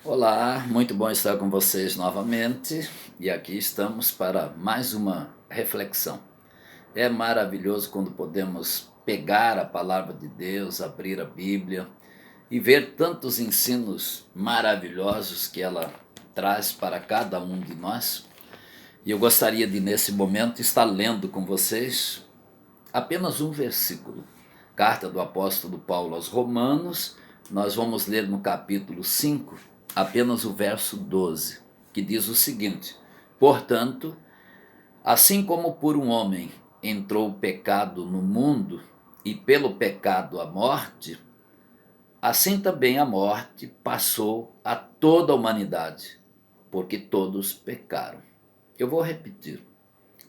Olá, muito bom estar com vocês novamente e aqui estamos para mais uma reflexão. É maravilhoso quando podemos pegar a palavra de Deus, abrir a Bíblia e ver tantos ensinos maravilhosos que ela traz para cada um de nós. E eu gostaria de, nesse momento, estar lendo com vocês apenas um versículo. Carta do apóstolo Paulo aos Romanos, nós vamos ler no capítulo 5, apenas o verso 12, que diz o seguinte: Portanto, assim como por um homem entrou o pecado no mundo, e pelo pecado a morte, assim também a morte passou a toda a humanidade, porque todos pecaram. Eu vou repetir.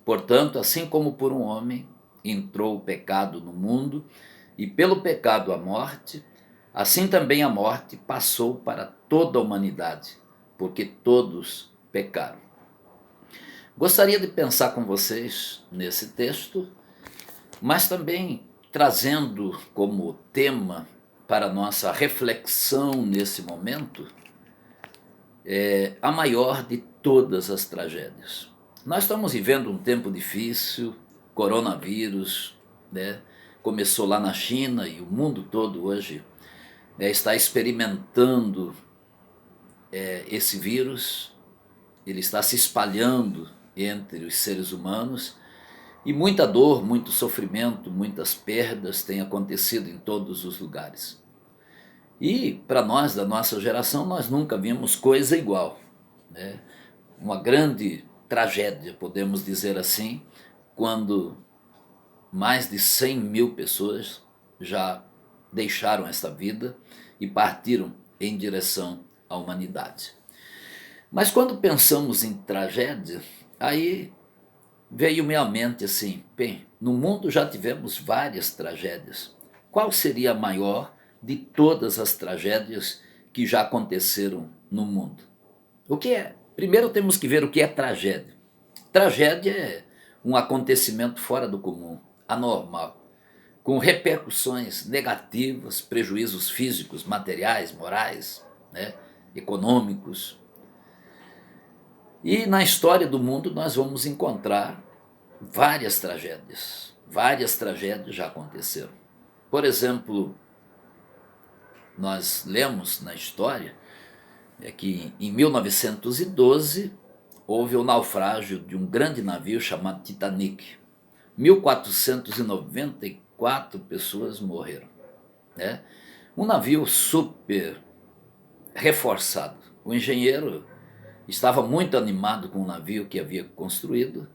Portanto, assim como por um homem entrou o pecado no mundo, e pelo pecado a morte, assim também a morte passou para toda a humanidade, porque todos pecaram. Gostaria de pensar com vocês nesse texto, mas também trazendo como tema para nossa reflexão nesse momento, a maior de todas as tragédias. Nós estamos vivendo um tempo difícil, coronavírus, né? Começou lá na China e o mundo todo hoje está experimentando esse vírus. Ele está se espalhando entre os seres humanos e muita dor, muito sofrimento, muitas perdas têm acontecido em todos os lugares. E para nós, da nossa geração, nós nunca vimos coisa igual, né? Uma grande tragédia, podemos dizer assim, quando mais de 100 mil pessoas já deixaram esta vida e partiram em direção à humanidade. Mas quando pensamos em tragédia, aí veio-me à mente assim: bem, no mundo já tivemos várias tragédias. Qual seria a maior de todas as tragédias que já aconteceram no mundo? O que é? Primeiro temos que ver o que é tragédia. Tragédia é um acontecimento fora do comum, anormal, com repercussões negativas, prejuízos físicos, materiais, morais, né, econômicos. E na história do mundo nós vamos encontrar várias tragédias. Várias tragédias já aconteceram. Por exemplo, nós lemos na história que em 1912 houve o naufrágio de um grande navio chamado Titanic. 1.494 pessoas morreram, né? Um navio super reforçado. O engenheiro estava muito animado com o navio que havia construído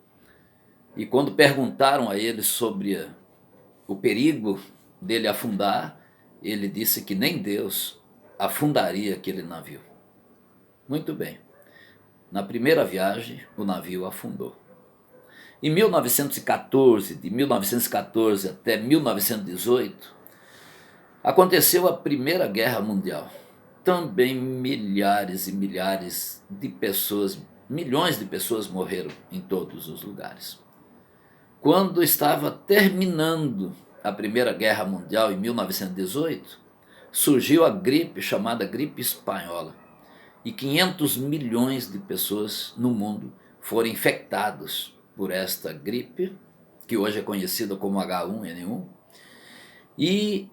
e quando perguntaram a ele sobre o perigo dele afundar, ele disse que nem Deus afundaria aquele navio. Muito bem. Na primeira viagem, o navio afundou. Em 1914, de 1914 até 1918, aconteceu a Primeira Guerra Mundial. Também milhares e milhares de pessoas, milhões de pessoas morreram em todos os lugares. Quando estava terminando a Primeira Guerra Mundial, em 1918, surgiu a gripe chamada gripe espanhola. E 500 milhões de pessoas no mundo foram infectadas por esta gripe, que hoje é conhecida como H1N1, e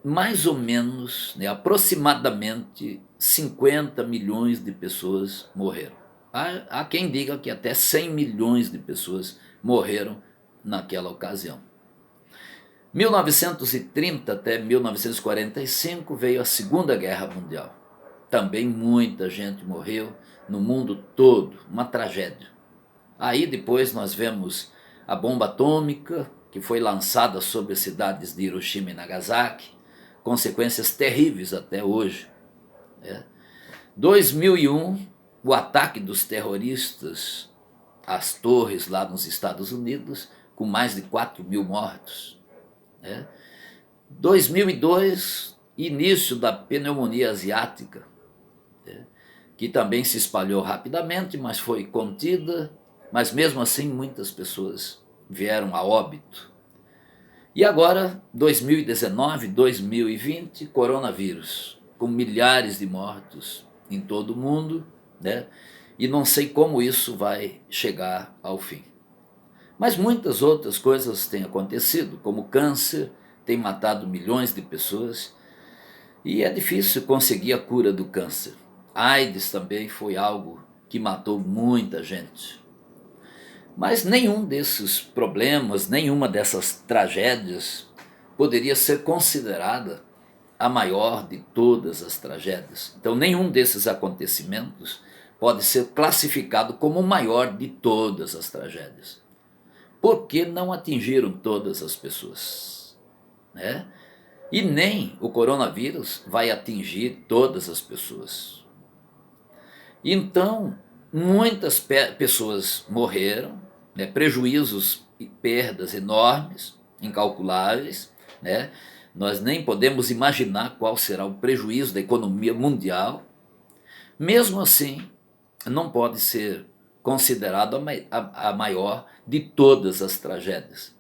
mais ou menos, né, aproximadamente 50 milhões de pessoas morreram. Há quem diga que até 100 milhões de pessoas morreram naquela ocasião. 1930 até 1945 veio a Segunda Guerra Mundial. Também muita gente morreu no mundo todo, uma tragédia. Aí depois nós vemos a bomba atômica que foi lançada sobre as cidades de Hiroshima e Nagasaki, consequências terríveis até hoje. 2001, o ataque dos terroristas às torres lá nos Estados Unidos, com mais de 4 mil mortos. 2002, início da pneumonia asiática, que também se espalhou rapidamente, mas foi contida, mas mesmo assim muitas pessoas vieram a óbito. E agora, 2019, 2020, coronavírus, com milhares de mortos em todo o mundo, né? E não sei como isso vai chegar ao fim. Mas muitas outras coisas têm acontecido, como o câncer tem matado milhões de pessoas e é difícil conseguir a cura do câncer. A AIDS também foi algo que matou muita gente. Mas nenhum desses problemas, nenhuma dessas tragédias poderia ser considerada a maior de todas as tragédias. Então, nenhum desses acontecimentos pode ser classificado como o maior de todas as tragédias. Porque não atingiram todas as pessoas, né? E nem o coronavírus vai atingir todas as pessoas. Então, muitas pessoas morreram, né? Prejuízos e perdas enormes, incalculáveis, né? Nós nem podemos imaginar qual será o prejuízo da economia mundial. Mesmo assim, não pode ser considerado a maior de todas as tragédias.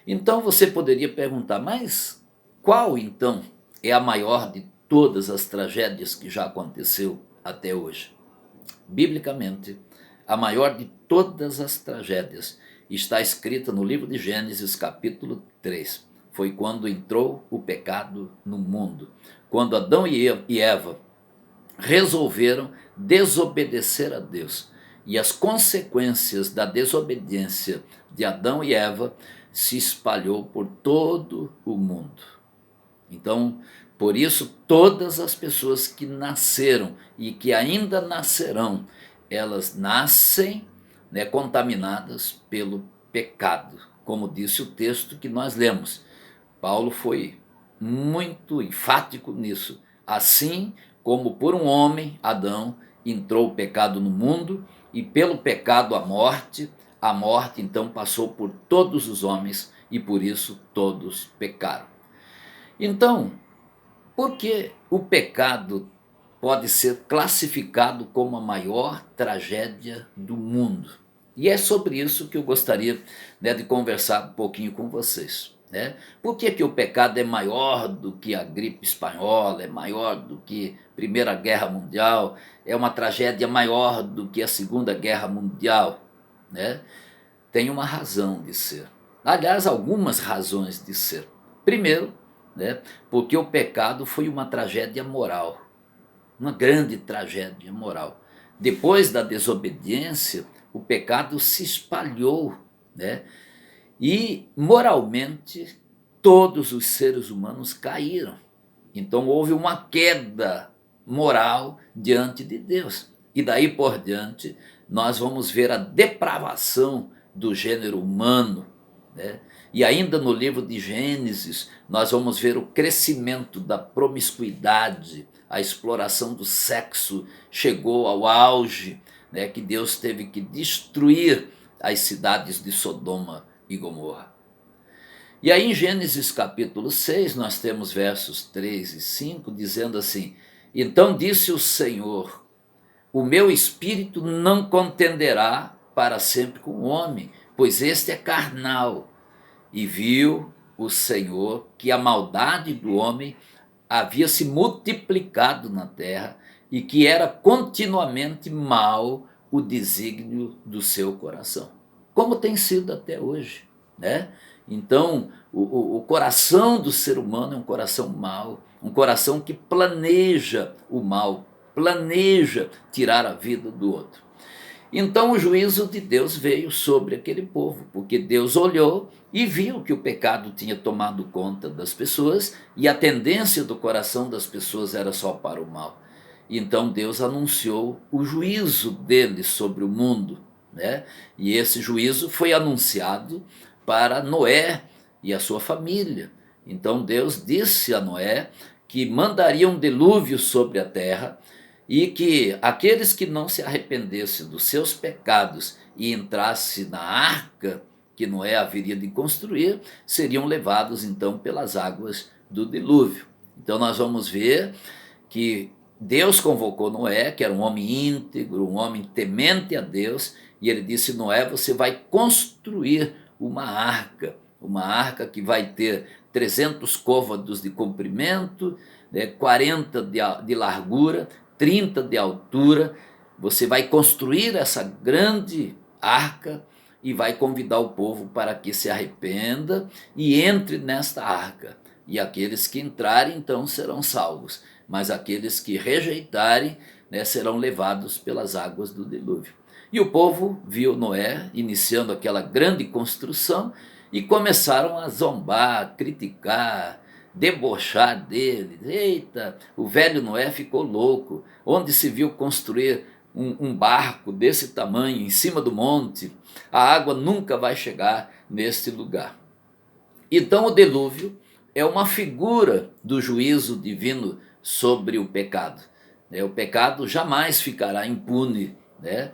Então você poderia perguntar, mas qual então é a maior de todas as tragédias que já aconteceu até hoje? Biblicamente, a maior de todas as tragédias está escrita no livro de Gênesis, capítulo 3. Foi quando entrou o pecado no mundo. Quando Adão e Eva resolveram desobedecer a Deus. E as consequências da desobediência de Adão e Eva se espalhou por todo o mundo. Então, por isso, todas as pessoas que nasceram e que ainda nascerão, elas nascem, né, contaminadas pelo pecado, como disse o texto que nós lemos. Paulo foi muito enfático nisso. Assim como por um homem, Adão, entrou o pecado no mundo, e pelo pecado a morte então passou por todos os homens, e por isso todos pecaram. Então, por que o pecado pode ser classificado como a maior tragédia do mundo? E é sobre isso que eu gostaria, né, de conversar um pouquinho com vocês. Né? Por que o pecado é maior do que a gripe espanhola, é maior do que a Primeira Guerra Mundial, é uma tragédia maior do que a Segunda Guerra Mundial? Né? Tem uma razão de ser. Aliás, algumas razões de ser. Primeiro, né, porque o pecado foi uma tragédia moral, uma grande tragédia moral. Depois da desobediência, o pecado se espalhou, né, e moralmente todos os seres humanos caíram. Então houve uma queda moral diante de Deus. E daí por diante nós vamos ver a depravação do gênero humano, né? E ainda no livro de Gênesis nós vamos ver o crescimento da promiscuidade, a exploração do sexo chegou ao auge, né? Que Deus teve que destruir as cidades de Sodoma e Gomorra. E aí em Gênesis capítulo 6, nós temos versos 3 e 5, dizendo assim: então disse o Senhor, o meu espírito não contenderá para sempre com o homem, pois este é carnal. E viu o Senhor que a maldade do homem havia se multiplicado na terra e que era continuamente mal o desígnio do seu coração, como tem sido até hoje, né? Então, o coração do ser humano é um coração mau, um coração que planeja o mal, planeja tirar a vida do outro. Então o juízo de Deus veio sobre aquele povo, porque Deus olhou e viu que o pecado tinha tomado conta das pessoas e a tendência do coração das pessoas era só para o mal. Então Deus anunciou o juízo dele sobre o mundo, né? E esse juízo foi anunciado para Noé e a sua família. Então Deus disse a Noé que mandaria um dilúvio sobre a terra e que aqueles que não se arrependessem dos seus pecados e entrassem na arca que Noé haveria de construir, seriam levados então pelas águas do dilúvio. Então nós vamos ver que Deus convocou Noé, que era um homem íntegro, um homem temente a Deus, e ele disse: Noé, você vai construir uma arca que vai ter 300 côvados de comprimento, né, 40 de largura, 30 de altura. Você vai construir essa grande arca e vai convidar o povo para que se arrependa e entre nesta arca. E aqueles que entrarem, então, serão salvos. Mas aqueles que rejeitarem, né, serão levados pelas águas do dilúvio. E o povo viu Noé iniciando aquela grande construção e começaram a zombar, criticar, debochar dele. Eita, o velho Noé ficou louco. Onde se viu construir um barco desse tamanho em cima do monte? A água nunca vai chegar neste lugar. Então o dilúvio é uma figura do juízo divino sobre o pecado. O pecado jamais ficará impune, né?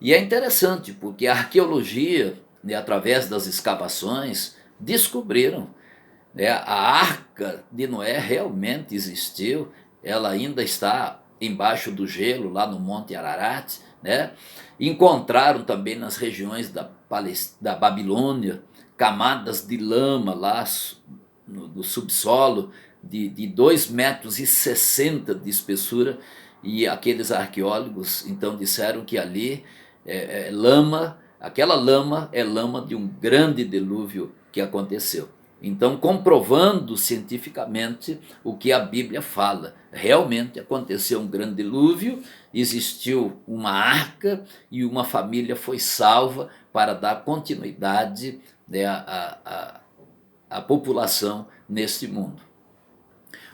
E é interessante porque a arqueologia, né, através das escavações, descobriram, né, a arca de Noé realmente existiu. Ela ainda está embaixo do gelo lá no Monte Ararat, né? Encontraram também nas regiões da Babilônia camadas de lama lá no subsolo de 2,60 metros de espessura, e aqueles arqueólogos então disseram que ali lama, aquela lama é lama de um grande dilúvio que aconteceu. Então, comprovando cientificamente o que a Bíblia fala, realmente aconteceu um grande dilúvio, existiu uma arca e uma família foi salva para dar continuidade, né, à população neste mundo.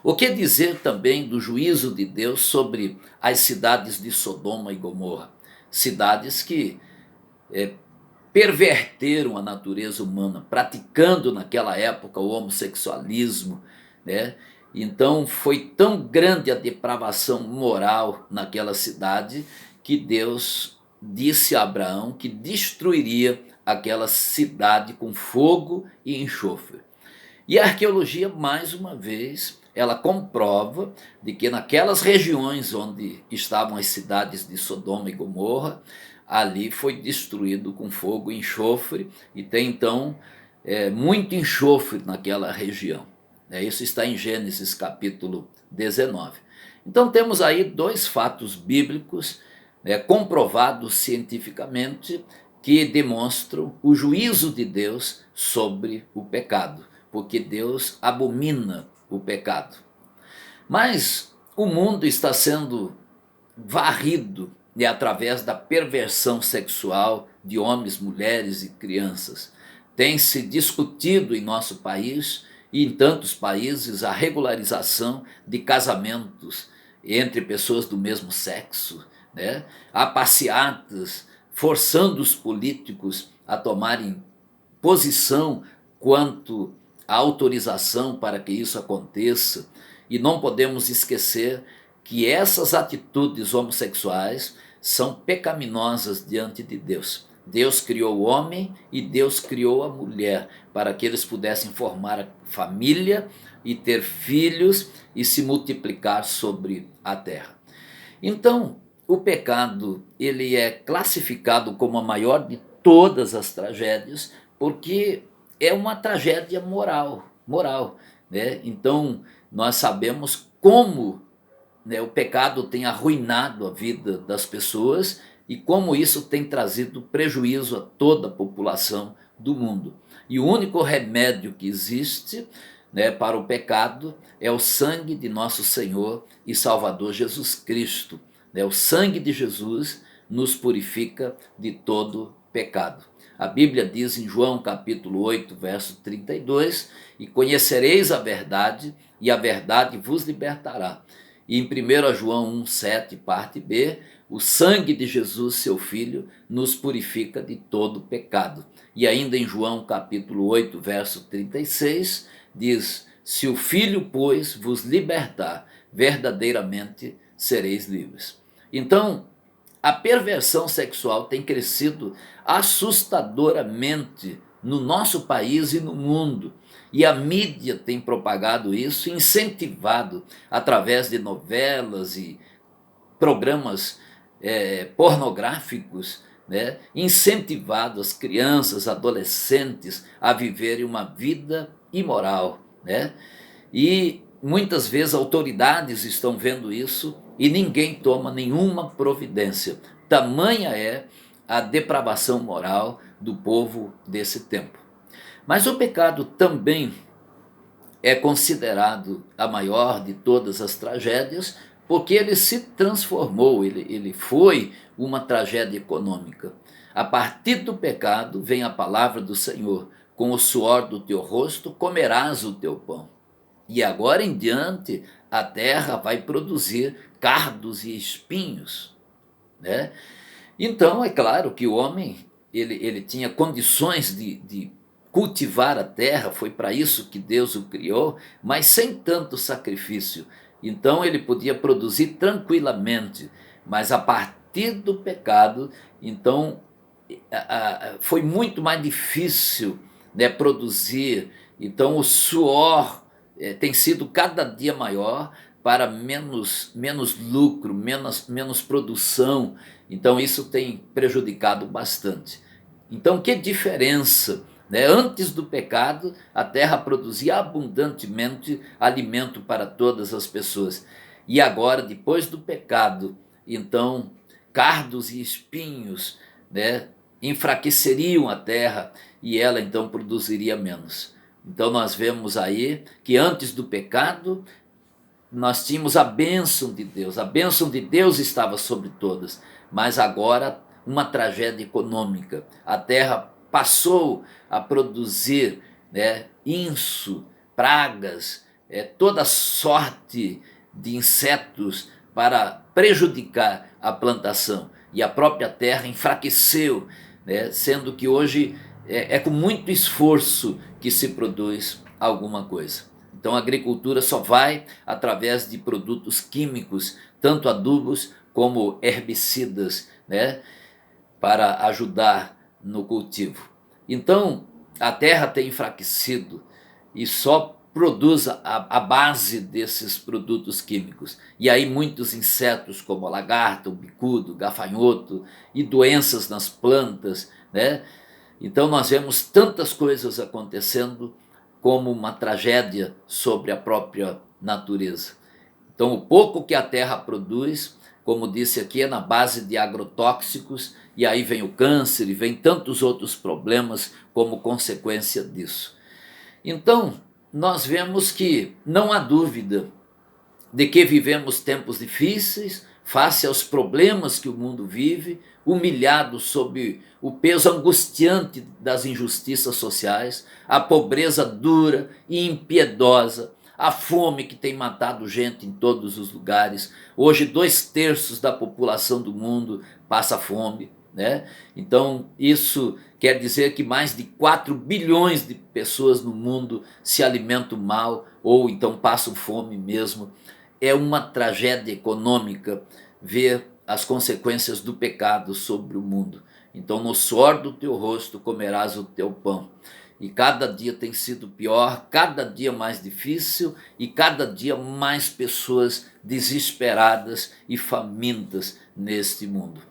O que dizer também do juízo de Deus sobre as cidades de Sodoma e Gomorra? Cidades que perverteram a natureza humana, praticando naquela época o homossexualismo, né? Então foi tão grande a depravação moral naquela cidade que Deus disse a Abraão que destruiria aquela cidade com fogo e enxofre. E a arqueologia, mais uma vez, ela comprova de que naquelas regiões onde estavam as cidades de Sodoma e Gomorra, ali foi destruído com fogo e enxofre, e tem então muito enxofre naquela região. Isso está em Gênesis capítulo 19. Então temos aí dois fatos bíblicos comprovados cientificamente que demonstram o juízo de Deus sobre o pecado, porque Deus abomina o pecado. Mas o mundo está sendo varrido através da perversão sexual de homens, mulheres e crianças. Tem se discutido em nosso país e em tantos países a regularização de casamentos entre pessoas do mesmo sexo, né? Há passeatas forçando os políticos a tomarem posição quanto à autorização para que isso aconteça. E não podemos esquecer que essas atitudes homossexuais são pecaminosas diante de Deus. Deus criou o homem e Deus criou a mulher para que eles pudessem formar a família e ter filhos e se multiplicar sobre a terra. Então, o pecado, ele é classificado como a maior de todas as tragédias, porque é uma tragédia moral, né? Então, nós sabemos como, né, o pecado tem arruinado a vida das pessoas e como isso tem trazido prejuízo a toda a população do mundo. E o único remédio que existe, né, para o pecado é o sangue de nosso Senhor e Salvador Jesus Cristo. Né? O sangue de Jesus nos purifica de todo pecado. A Bíblia diz em João capítulo 8, verso 32, e conhecereis a verdade, e a verdade vos libertará. E em 1 João 1,7, parte B, o sangue de Jesus, seu Filho, nos purifica de todo pecado. E ainda em João capítulo 8, verso 36, diz, se o Filho, pois, vos libertar, verdadeiramente sereis livres. Então, a perversão sexual tem crescido assustadoramente no nosso país e no mundo. E a mídia tem propagado isso, incentivado através de novelas e programas pornográficos, né? Incentivado as crianças, adolescentes a viverem uma vida imoral, né? E muitas vezes autoridades estão vendo isso e ninguém toma nenhuma providência. Tamanha é a depravação moral do povo desse tempo. Mas o pecado também é considerado a maior de todas as tragédias, porque ele se transformou, ele foi uma tragédia econômica. A partir do pecado vem a palavra do Senhor: com o suor do teu rosto comerás o teu pão. E agora em diante a terra vai produzir cardos e espinhos, né? Então é claro que o homem ele tinha condições de cultivar a terra, foi para isso que Deus o criou, mas sem tanto sacrifício. Então ele podia produzir tranquilamente, mas a partir do pecado, então foi muito mais difícil, né, produzir. Então o suor tem sido cada dia maior para menos lucro, menos produção. Então isso tem prejudicado bastante. Então que diferença, né? Antes do pecado, a terra produzia abundantemente alimento para todas as pessoas. E agora, depois do pecado, então cardos e espinhos, né, enfraqueceriam a terra e ela então produziria menos. Então nós vemos aí que antes do pecado nós tínhamos a bênção de Deus estava sobre todas, mas agora uma tragédia econômica. A terra passou a produzir, né, inso, pragas, toda sorte de insetos para prejudicar a plantação. E a própria terra enfraqueceu, né, sendo que hoje é com muito esforço que se produz alguma coisa. Então a agricultura só vai através de produtos químicos, tanto adubos como herbicidas, né, para ajudar no cultivo. Então a terra tem enfraquecido e só produz a base desses produtos químicos. E aí muitos insetos como a lagarta, o bicudo, o gafanhoto e doenças nas plantas, né? Então nós vemos tantas coisas acontecendo como uma tragédia sobre a própria natureza. Então o pouco que a terra produz, como disse aqui, é na base de agrotóxicos, e aí vem o câncer e vem tantos outros problemas como consequência disso. Então nós vemos que não há dúvida de que vivemos tempos difíceis, face aos problemas que o mundo vive, humilhado sob o peso angustiante das injustiças sociais, a pobreza dura e impiedosa, a fome que tem matado gente em todos os lugares. Hoje 2/3 da população do mundo passa fome, né? Então isso quer dizer que mais de 4 bilhões de pessoas no mundo se alimentam mal ou então passam fome mesmo. É uma tragédia econômica ver as consequências do pecado sobre o mundo. Então no suor do teu rosto comerás o teu pão. E cada dia tem sido pior, cada dia mais difícil e cada dia mais pessoas desesperadas e famintas neste mundo.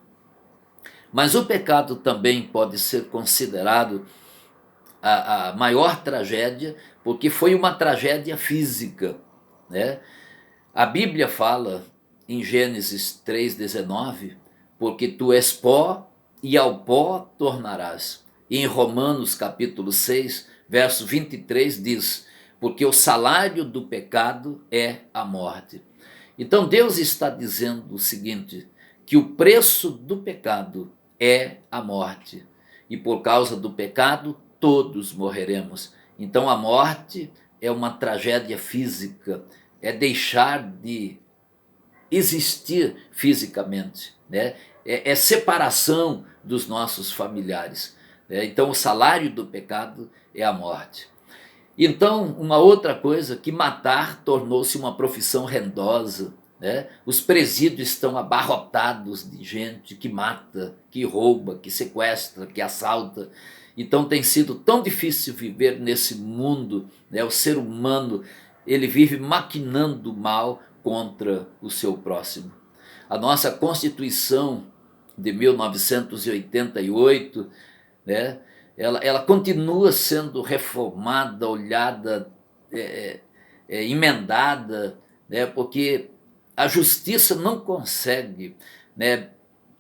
Mas o pecado também pode ser considerado a maior tragédia, porque foi uma tragédia física, né? A Bíblia fala em Gênesis 3,19, porque tu és pó e ao pó tornarás. E em Romanos capítulo 6, verso 23 diz, porque o salário do pecado é a morte. Então Deus está dizendo o seguinte, que o preço do pecado é a morte. E por causa do pecado, todos morreremos. Então a morte é uma tragédia física, é deixar de existir fisicamente, né? É separação dos nossos familiares, né? Então o salário do pecado é a morte. Então uma outra coisa, que matar tornou-se uma profissão rendosa, né? Os presídios estão abarrotados de gente que mata, que rouba, que sequestra, que assalta. Então tem sido tão difícil viver nesse mundo, né? O ser humano ele vive maquinando mal contra o seu próximo. A nossa Constituição de 1988, né, ela continua sendo reformada, olhada, emendada, né, porque a justiça não consegue, né,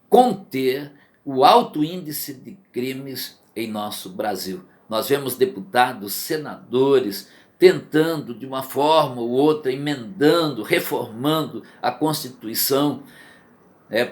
conter o alto índice de crimes em nosso Brasil. Nós vemos deputados, senadores tentando de uma forma ou outra, emendando, reformando a Constituição,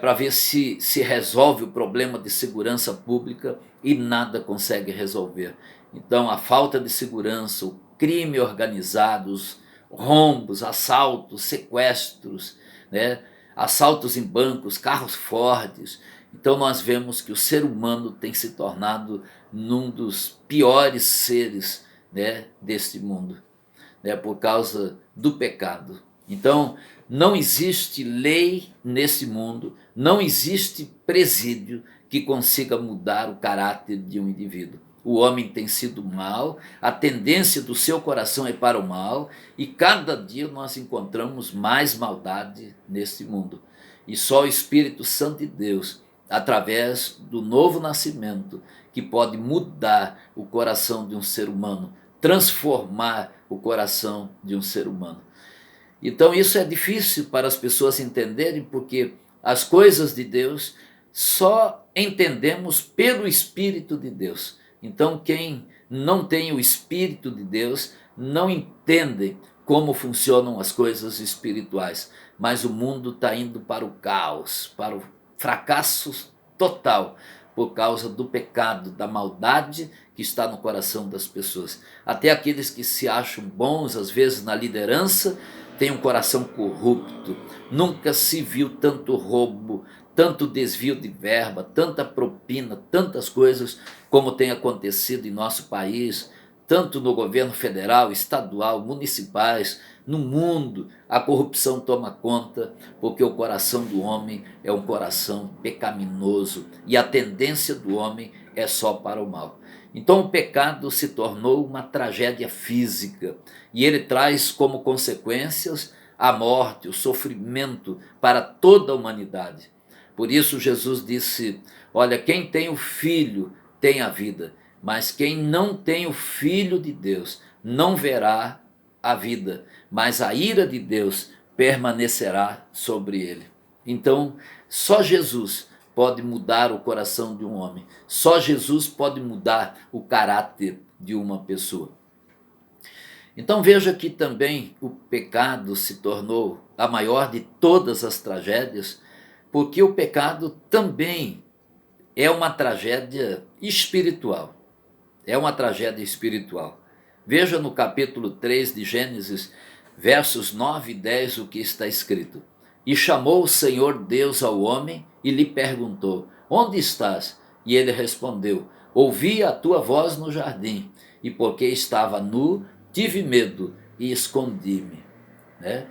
para ver se resolve o problema de segurança pública, e nada consegue resolver. Então a falta de segurança, o crime organizado, os rombos, assaltos, sequestros, né? Assaltos em bancos, carros fortes. Então nós vemos que o ser humano tem se tornado um dos piores seres, né, deste mundo, né, por causa do pecado. Então, não existe lei nesse mundo, não existe presídio que consiga mudar o caráter de um indivíduo. O homem tem sido mal, a tendência do seu coração é para o mal, e cada dia nós encontramos mais maldade neste mundo. E só o Espírito Santo de Deus, através do novo nascimento, que pode mudar o coração de um ser humano, transformar o coração de um ser humano. Então isso é difícil para as pessoas entenderem, porque as coisas de Deus só entendemos pelo Espírito de Deus. Então quem não tem o Espírito de Deus não entende como funcionam as coisas espirituais. Mas o mundo está indo para o caos, para o fracasso total, por causa do pecado, da maldade que está no coração das pessoas. Até aqueles que se acham bons, às vezes na liderança, têm um coração corrupto. Nunca se viu tanto roubo, tanto desvio de verba, tanta propina, tantas coisas como tem acontecido em nosso país, tanto no governo federal, estadual, municipais, no mundo. A corrupção toma conta, porque o coração do homem é um coração pecaminoso, e a tendência do homem é só para o mal. Então o pecado se tornou uma tragédia física, e ele traz como consequências a morte, o sofrimento para toda a humanidade. Por isso Jesus disse: olha, quem tem o Filho tem a vida, mas quem não tem o Filho de Deus não verá a vida, mas a ira de Deus permanecerá sobre ele. Então, só Jesus pode mudar o coração de um homem, só Jesus pode mudar o caráter de uma pessoa. Então veja que também o pecado se tornou a maior de todas as tragédias, porque o pecado também é uma tragédia espiritual. É uma tragédia espiritual. Veja no capítulo 3 de Gênesis, versos 9 e 10, o que está escrito. E chamou o Senhor Deus ao homem e lhe perguntou: onde estás? E ele respondeu: ouvi a tua voz no jardim, e porque estava nu, tive medo e escondi-me. Né?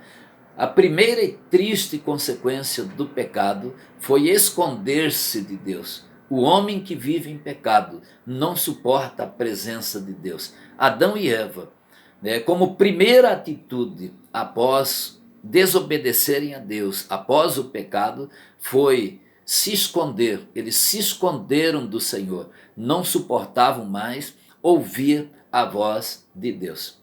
A primeira e triste consequência do pecado foi esconder-se de Deus. O homem que vive em pecado não suporta a presença de Deus. Adão e Eva, né, como primeira atitude após desobedecerem a Deus, após o pecado, foi se esconder. Eles se esconderam do Senhor, não suportavam mais ouvir a voz de Deus.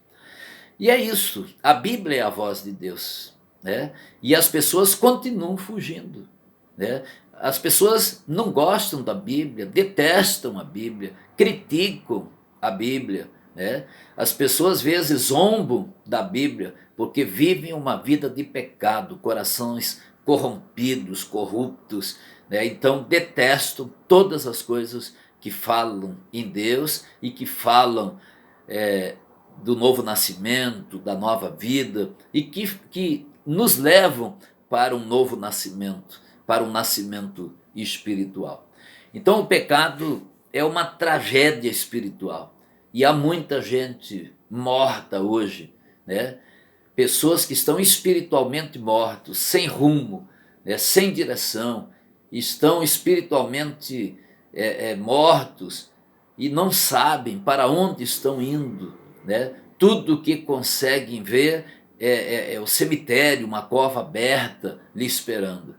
E é isso, a Bíblia é a voz de Deus, né? E as pessoas continuam fugindo, né? As pessoas não gostam da Bíblia, detestam a Bíblia, criticam a Bíblia, né? As pessoas às vezes zombam da Bíblia porque vivem uma vida de pecado, corações corrompidos, corruptos, né? Então detestam todas as coisas que falam em Deus e que falam do novo nascimento, da nova vida, e que nos levam para um novo nascimento, para um nascimento espiritual. Então o pecado é uma tragédia espiritual, e há muita gente morta hoje, né? Pessoas que estão espiritualmente mortos, sem rumo, né? Sem direção, estão espiritualmente mortos e não sabem para onde estão indo, né? Tudo que conseguem ver é o cemitério, uma cova aberta lhe esperando.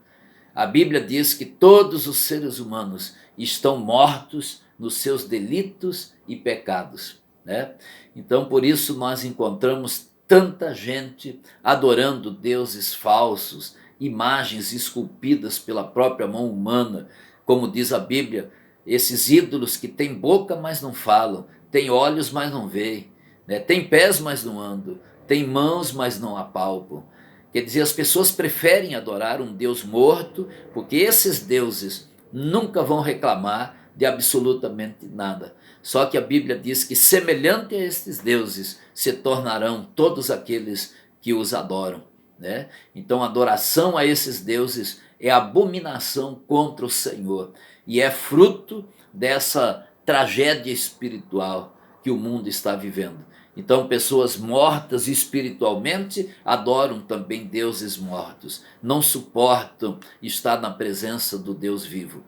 A Bíblia diz que todos os seres humanos estão mortos nos seus delitos e pecados, né? Então por isso nós encontramos tanta gente adorando deuses falsos, imagens esculpidas pela própria mão humana, como diz a Bíblia, esses ídolos que têm boca, mas não falam, têm olhos, mas não veem, né? Têm pés, mas não andam, têm mãos, mas não apalpam. Quer dizer, as pessoas preferem adorar um Deus morto, porque esses deuses nunca vão reclamar de absolutamente nada. Só que a Bíblia diz que semelhante a estes deuses se tornarão todos aqueles que os adoram, né? Então a adoração a esses deuses é abominação contra o Senhor e é fruto dessa tragédia espiritual que o mundo está vivendo. Então pessoas mortas espiritualmente adoram também deuses mortos, não suportam estar na presença do Deus vivo.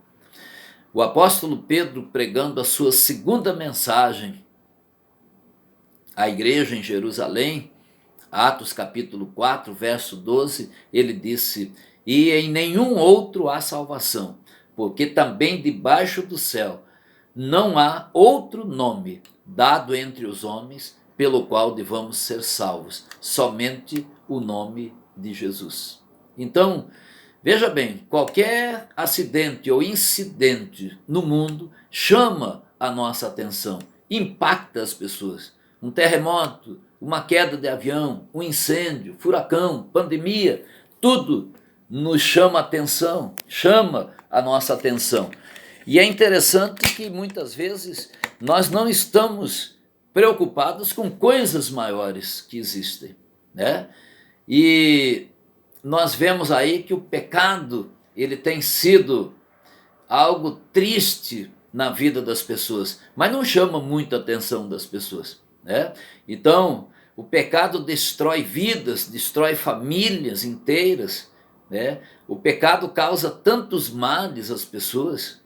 O apóstolo Pedro, pregando a sua segunda mensagem à igreja em Jerusalém, Atos capítulo 4, verso 12, ele disse: "E em nenhum outro há salvação, porque também debaixo do céu não há outro nome dado entre os homens pelo qual devamos ser salvos, somente o nome de Jesus." Então, veja bem, qualquer acidente ou incidente no mundo chama a nossa atenção, impacta as pessoas. Um terremoto, uma queda de avião, um incêndio, furacão, pandemia, tudo nos chama a atenção, chama a nossa atenção. E é interessante que muitas vezes nós não estamos preocupados com coisas maiores que existem, né? E nós vemos aí que o pecado, ele tem sido algo triste na vida das pessoas, mas não chama muito a atenção das pessoas, né? Então, o pecado destrói vidas, destrói famílias inteiras, né? O pecado causa tantos males às pessoas,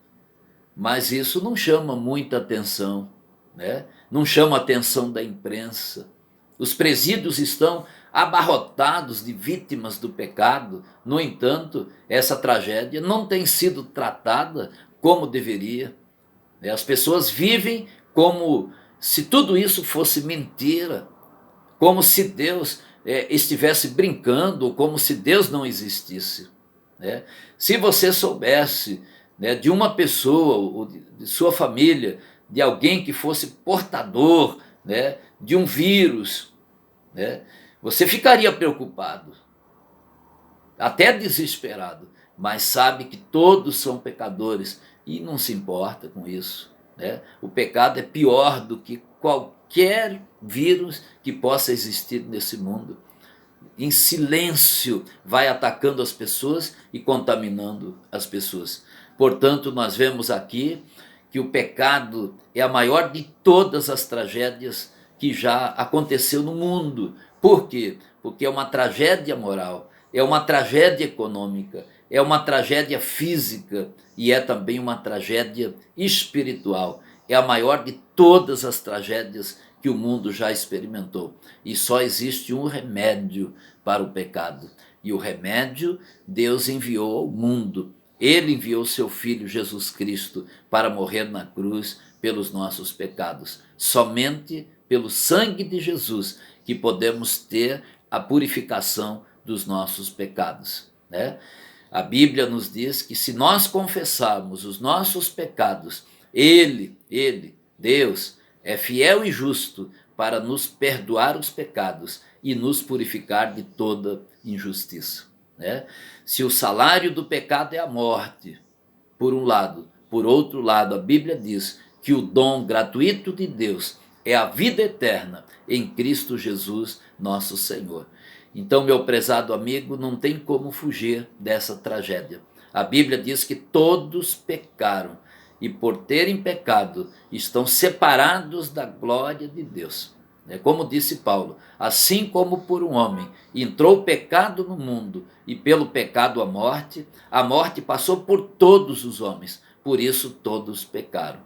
mas isso não chama muita atenção, né? Não chama a atenção da imprensa. Os presídios estão abarrotados de vítimas do pecado. No entanto, essa tragédia não tem sido tratada como deveria. As pessoas vivem como se tudo isso fosse mentira, como se Deus estivesse brincando, ou como se Deus não existisse, né? Se você soubesse, né, de uma pessoa, ou de sua família, de alguém que fosse portador, né, de um vírus, né, você ficaria preocupado, até desesperado, mas sabe que todos são pecadores e não se importa com isso, né? O pecado é pior do que qualquer vírus que possa existir nesse mundo. Em silêncio vai atacando as pessoas e contaminando as pessoas. Portanto, nós vemos aqui que o pecado é a maior de todas as tragédias que já aconteceu no mundo. Por quê? Porque é uma tragédia moral, é uma tragédia econômica, é uma tragédia física e é também uma tragédia espiritual. É a maior de todas as tragédias que o mundo já experimentou. E só existe um remédio para o pecado. E o remédio Deus enviou ao mundo. Ele enviou seu Filho Jesus Cristo para morrer na cruz pelos nossos pecados. Somente pelo sangue de Jesus que podemos ter a purificação dos nossos pecados, né? A Bíblia nos diz que se nós confessarmos os nossos pecados, Deus, é fiel e justo para nos perdoar os pecados e nos purificar de toda injustiça, né? Se o salário do pecado é a morte, por um lado, por outro lado, a Bíblia diz que o dom gratuito de Deus é a vida eterna em Cristo Jesus, nosso Senhor. Então, meu prezado amigo, não tem como fugir dessa tragédia. A Bíblia diz que todos pecaram e, por terem pecado, estão separados da glória de Deus. Como disse Paulo, assim como por um homem entrou o pecado no mundo e pelo pecado a morte passou por todos os homens, por isso todos pecaram.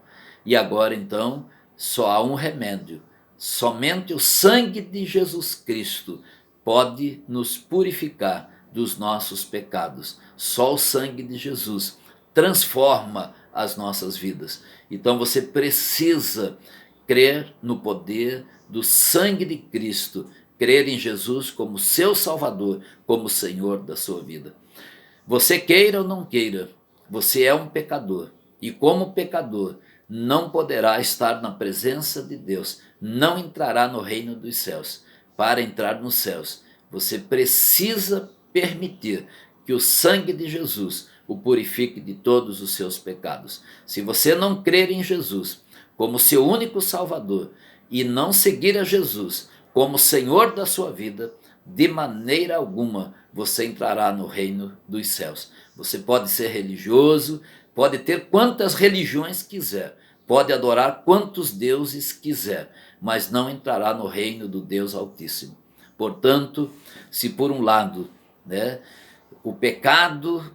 E agora então só há um remédio, somente o sangue de Jesus Cristo pode nos purificar dos nossos pecados. Só o sangue de Jesus transforma as nossas vidas. Então você precisa crer no poder do sangue de Cristo, crer em Jesus como seu Salvador, como Senhor da sua vida. Você queira ou não queira, você é um pecador. E como pecador, não poderá estar na presença de Deus, não entrará no reino dos céus. Para entrar nos céus, você precisa permitir que o sangue de Jesus o purifique de todos os seus pecados. Se você não crer em Jesus como seu único Salvador e não seguir a Jesus como Senhor da sua vida, de maneira alguma você entrará no reino dos céus. Você pode ser religioso, pode ter quantas religiões quiser, pode adorar quantos deuses quiser, mas não entrará no reino do Deus Altíssimo. Portanto, se por um lado, né, o pecado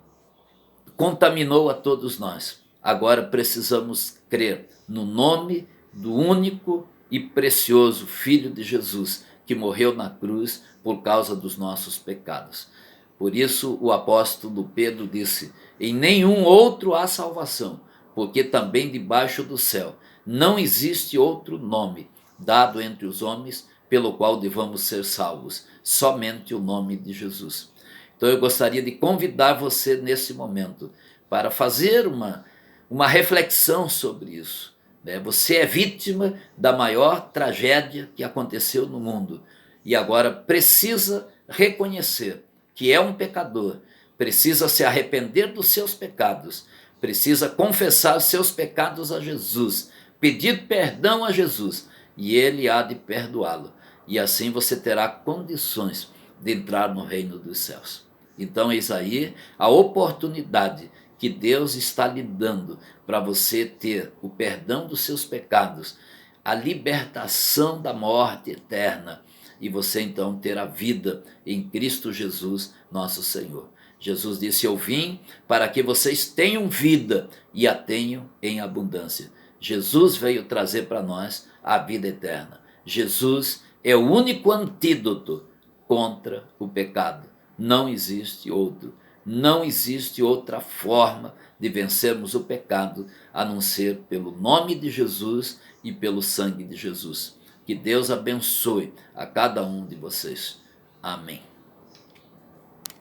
contaminou a todos nós, agora precisamos crer no nome do único e precioso Filho de Jesus, que morreu na cruz por causa dos nossos pecados. Por isso o apóstolo Pedro disse: em nenhum outro há salvação, porque também debaixo do céu não existe outro nome dado entre os homens pelo qual devamos ser salvos, somente o nome de Jesus. Então eu gostaria de convidar você nesse momento para fazer uma reflexão sobre isso. Você é vítima da maior tragédia que aconteceu no mundo e agora precisa reconhecer que é um pecador, precisa se arrepender dos seus pecados, precisa confessar os seus pecados a Jesus, pedir perdão a Jesus e ele há de perdoá-lo. E assim você terá condições de entrar no reino dos céus. Então eis aí a oportunidade que Deus está lhe dando para você ter o perdão dos seus pecados, a libertação da morte eterna e você então ter a vida em Cristo Jesus, nosso Senhor. Jesus disse: eu vim para que vocês tenham vida e a tenham em abundância. Jesus veio trazer para nós a vida eterna. Jesus é o único antídoto contra o pecado. Não existe outro. Não existe outra forma de vencermos o pecado a não ser pelo nome de Jesus e pelo sangue de Jesus. Que Deus abençoe a cada um de vocês. Amém.